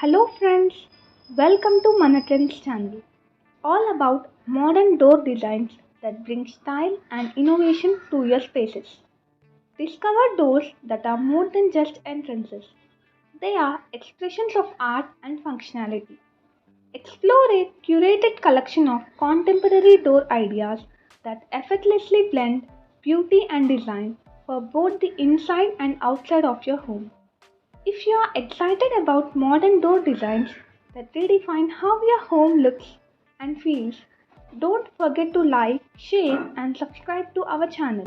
Hello friends, welcome to Manatrend's channel, all about modern door designs that bring style and innovation to your spaces. Discover doors that are more than just entrances. They are expressions of art and functionality. Explore a curated collection of contemporary door ideas that effortlessly blend beauty and design for both the inside and outside of your home. If you are excited about modern door designs that redefine how your home looks and feels, don't forget to like, share, and subscribe to our channel.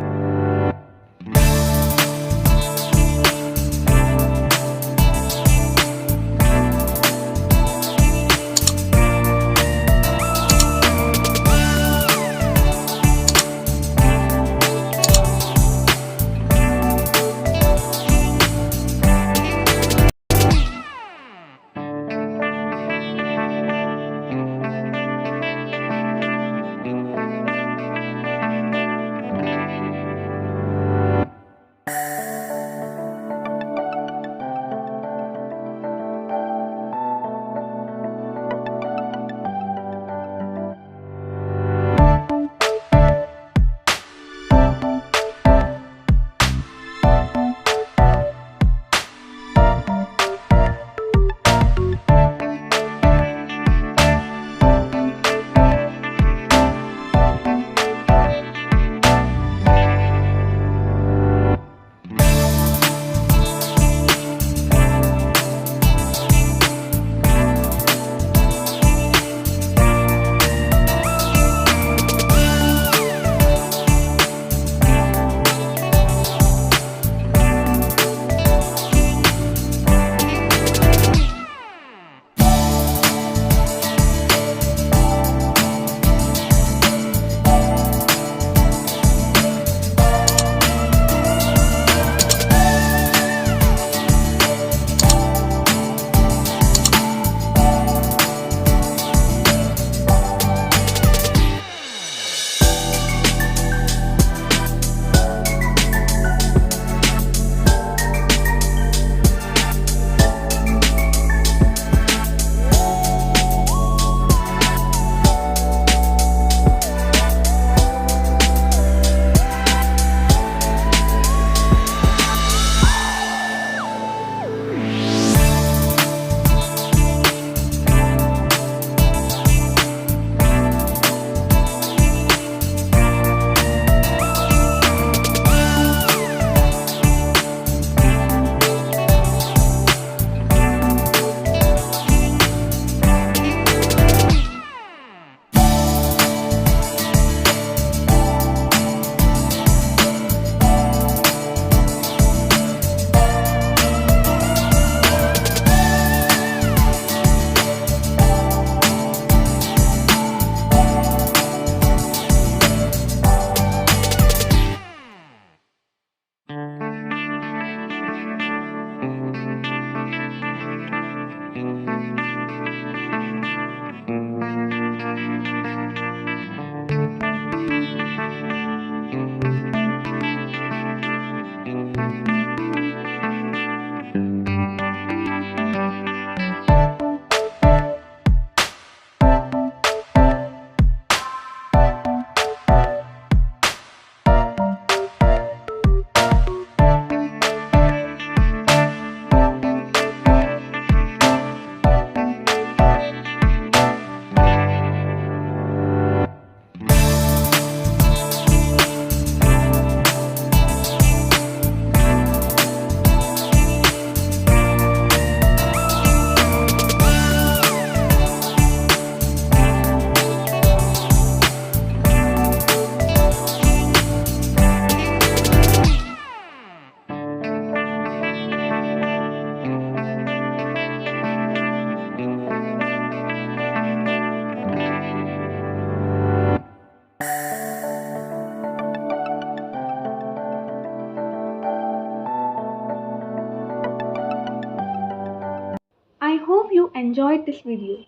I hope you enjoyed this video.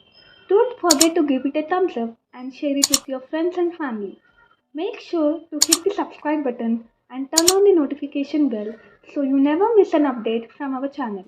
Don't forget to give it a thumbs up and share it with your friends and family. Make sure to hit the subscribe button and turn on the notification bell so you never miss an update from our channel.